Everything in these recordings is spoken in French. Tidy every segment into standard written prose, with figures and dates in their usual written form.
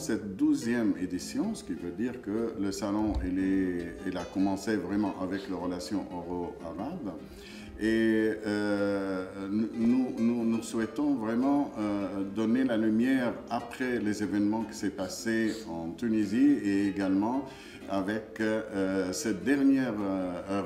cette 12e édition, ce qui veut dire que le salon il a commencé vraiment avec les relations euro-arabes. Et nous souhaitons vraiment donner la lumière après les événements qui s'est passé en Tunisie et également avec cette dernière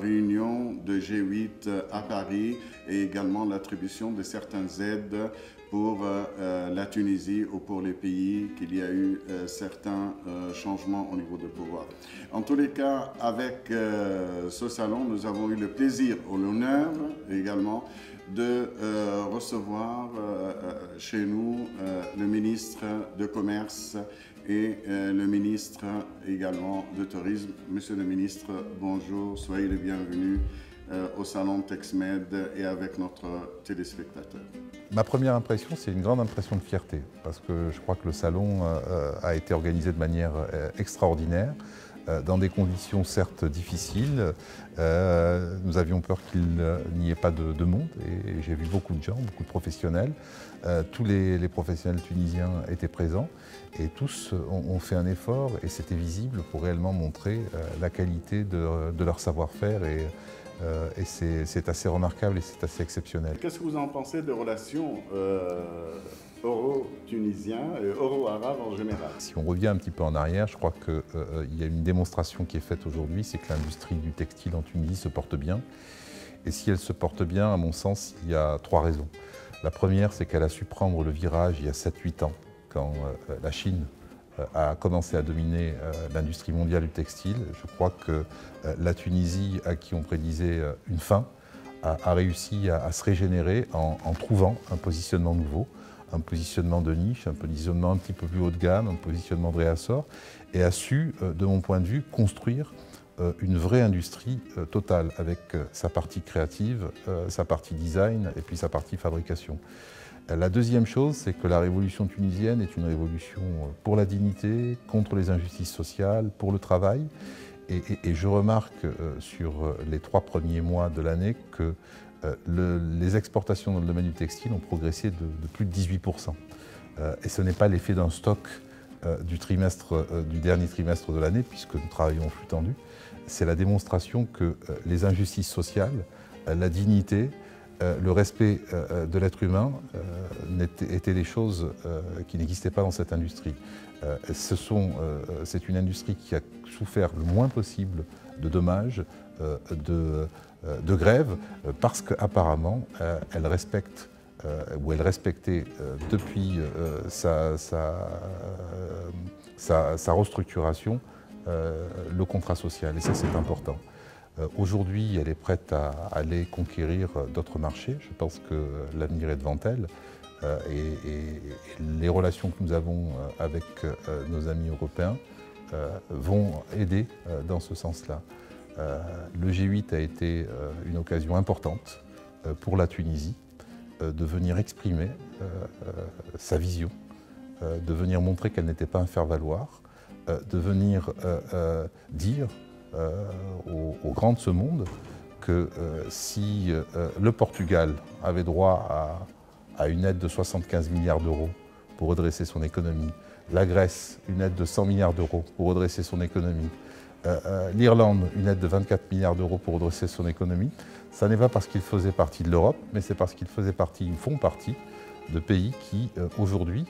réunion de G8 à Paris et également l'attribution de certaines aides pour la Tunisie ou pour les pays qu'il y a eu certains changements au niveau de pouvoir. En tous les cas, avec ce salon, nous avons eu le plaisir ou l'honneur également de recevoir chez nous le ministre de Commerce et le ministre également de Tourisme. Monsieur le ministre, bonjour, soyez les bienvenus au salon TexMed et avec notre téléspectateur. Ma première impression, c'est une grande impression de fierté, parce que je crois que le salon a été organisé de manière extraordinaire, dans des conditions certes difficiles. Nous avions peur qu'il n'y ait pas de monde, et j'ai vu beaucoup de gens, beaucoup de professionnels. Tous les professionnels tunisiens étaient présents, et tous ont fait un effort, et c'était visible pour réellement montrer la qualité de leur savoir-faire. Et c'est assez remarquable et c'est assez exceptionnel. Qu'est-ce que vous en pensez de relations euro-tunisiennes et euro-arabes en général? Si on revient un petit peu en arrière, je crois qu'il y a une démonstration qui est faite aujourd'hui, c'est que l'industrie du textile en Tunisie se porte bien. Et si elle se porte bien, à mon sens, il y a 3 raisons. La première, c'est qu'elle a su prendre le virage il y a 7-8 ans, quand la Chine a commencé à dominer l'industrie mondiale du textile. Je crois que la Tunisie, à qui on prédisait une fin, a réussi à se régénérer en trouvant un positionnement nouveau, un positionnement de niche, un positionnement un petit peu plus haut de gamme, un positionnement de réassort, et a su, de mon point de vue, construire une vraie industrie totale, avec sa partie créative, sa partie design et puis sa partie fabrication. La deuxième chose, c'est que la révolution tunisienne est une révolution pour la dignité, contre les injustices sociales, pour le travail. Et je remarque sur les 3 premiers mois de l'année que les exportations dans le domaine du textile ont progressé de plus de 18%. Et ce n'est pas l'effet d'un stock du dernier trimestre de l'année, puisque nous travaillons en flux tendu. C'est la démonstration que les injustices sociales, la dignité, le respect de l'être humain étaient des choses qui n'existaient pas dans cette industrie. C'est une industrie qui a souffert le moins possible de dommages, de grèves, parce qu'apparemment elle respecte, ou elle respectait depuis sa restructuration le contrat social, et ça c'est important. Aujourd'hui, elle est prête à aller conquérir d'autres marchés. Je pense que l'avenir est devant elle. Et les relations que nous avons avec nos amis européens vont aider dans ce sens-là. Le G8 a été une occasion importante pour la Tunisie de venir exprimer sa vision, de venir montrer qu'elle n'était pas un faire-valoir, de venir dire aux grands de ce monde que si le Portugal avait droit à une aide de 75 milliards d'euros pour redresser son économie, la Grèce une aide de 100 milliards d'euros pour redresser son économie, l'Irlande une aide de 24 milliards d'euros pour redresser son économie, ça n'est pas parce qu'ils faisaient partie de l'Europe, mais c'est parce qu'ils font partie de pays qui aujourd'hui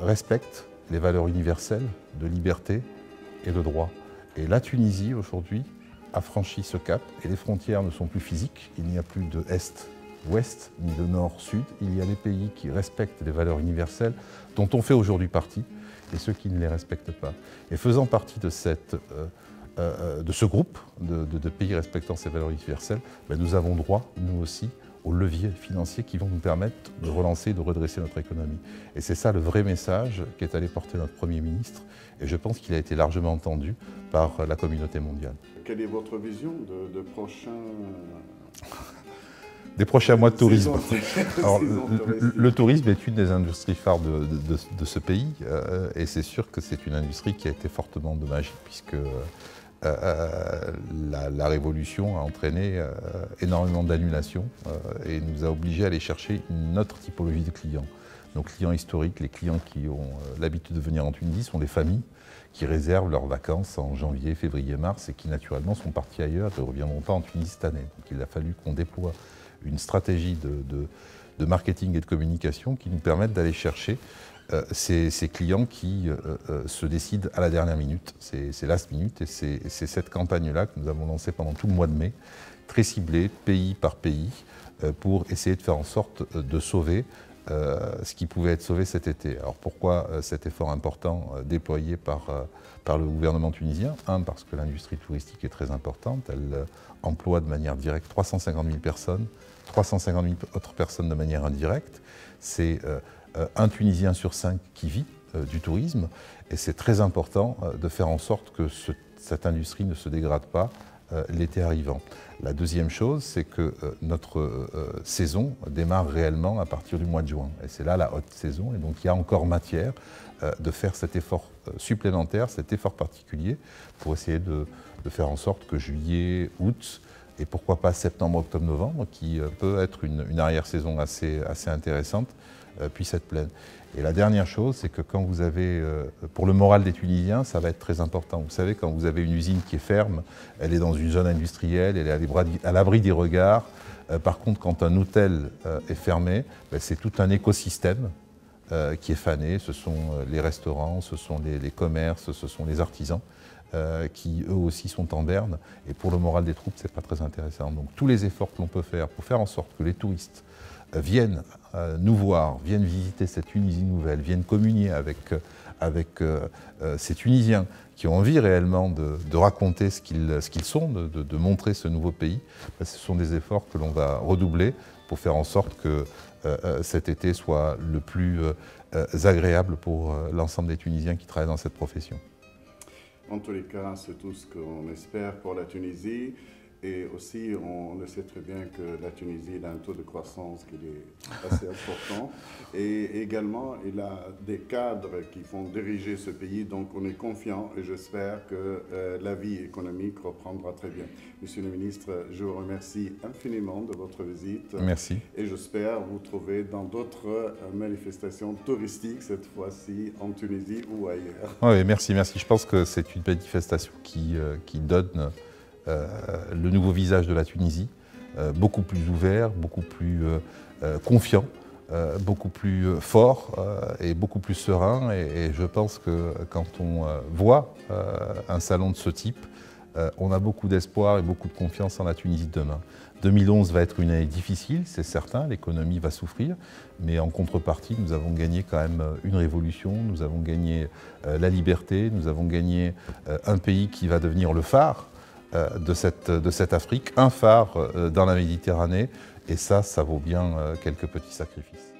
respectent les valeurs universelles de liberté et de droit. Et la Tunisie, aujourd'hui, a franchi ce cap, et les frontières ne sont plus physiques. Il n'y a plus de Est-Ouest, ni de Nord-Sud. Il y a les pays qui respectent les valeurs universelles, dont on fait aujourd'hui partie, et ceux qui ne les respectent pas. Et faisant partie de ce groupe de pays respectant ces valeurs universelles, nous avons droit, nous aussi, aux leviers financiers qui vont nous permettre de relancer et de redresser notre économie. Et c'est ça le vrai message qu'est allé porter notre Premier ministre, et je pense qu'il a été largement entendu par la communauté mondiale. Quelle est votre vision des prochains mois de tourisme? Alors, le tourisme est une des industries phares de ce pays, et c'est sûr que c'est une industrie qui a été fortement endommagée, puisque la révolution a entraîné énormément d'annulations et nous a obligés à aller chercher une autre typologie de clients. Nos clients historiques, les clients qui ont l'habitude de venir en Tunisie sont des familles qui réservent leurs vacances en janvier, février, mars et qui naturellement sont partis ailleurs et ne reviendront pas en Tunisie cette année. Donc il a fallu qu'on déploie une stratégie de marketing et de communication qui nous permette d'aller chercher ces clients qui se décident à la dernière minute. C'est last minute et c'est cette campagne-là que nous avons lancée pendant tout le mois de mai, très ciblée, pays par pays, pour essayer de faire en sorte de sauver ce qui pouvait être sauvé cet été. Alors pourquoi cet effort important déployé par le gouvernement tunisien? Parce que l'industrie touristique est très importante, elle emploie de manière directe 350 000 personnes, 350 000 autres personnes de manière indirecte. C'est un Tunisien sur 5 qui vit du tourisme et c'est très important de faire en sorte que cette industrie ne se dégrade pas l'été arrivant. La deuxième chose, c'est que notre saison démarre réellement à partir du mois de juin. Et c'est là la haute saison. Et donc il y a encore matière de faire cet effort supplémentaire, cet effort particulier, pour essayer de faire en sorte que juillet, août, et pourquoi pas septembre, octobre, novembre, qui peut être une arrière-saison assez intéressante, puisse être pleine. Et la dernière chose, c'est que quand vous avez, pour le moral des Tunisiens, ça va être très important. Vous savez, quand vous avez une usine qui est ferme, elle est dans une zone industrielle, elle est à l'abri des regards. Par contre, quand un hôtel est fermé, c'est tout un écosystème qui est fané. Ce sont les restaurants, ce sont les commerces, ce sont les artisans qui, eux aussi, sont en berne. Et pour le moral des troupes, c'est pas très intéressant. Donc tous les efforts que l'on peut faire pour faire en sorte que les touristes viennent nous voir, viennent visiter cette Tunisie nouvelle, viennent communier avec ces Tunisiens qui ont envie réellement de raconter ce qu'ils sont, de montrer ce nouveau pays, ce sont des efforts que l'on va redoubler pour faire en sorte que cet été soit le plus agréable pour l'ensemble des Tunisiens qui travaillent dans cette profession. En tous les cas, c'est tout ce qu'on espère pour la Tunisie. Et aussi, on le sait très bien que la Tunisie a un taux de croissance qui est assez important. Et également, il a des cadres qui font diriger ce pays. Donc, on est confiant et j'espère que la vie économique reprendra très bien. Monsieur le ministre, je vous remercie infiniment de votre visite. Merci. Et j'espère vous trouver dans d'autres manifestations touristiques, cette fois-ci en Tunisie ou ailleurs. Oui, merci. Je pense que c'est une manifestation qui donne le nouveau visage de la Tunisie, beaucoup plus ouvert, beaucoup plus confiant, beaucoup plus fort et beaucoup plus serein. Et je pense que quand on voit un salon de ce type, on a beaucoup d'espoir et beaucoup de confiance en la Tunisie de demain. 2011 va être une année difficile, c'est certain, l'économie va souffrir, mais en contrepartie, nous avons gagné quand même une révolution, nous avons gagné la liberté, nous avons gagné un pays qui va devenir le phare de cette Afrique, un phare dans la Méditerranée, et ça vaut bien quelques petits sacrifices.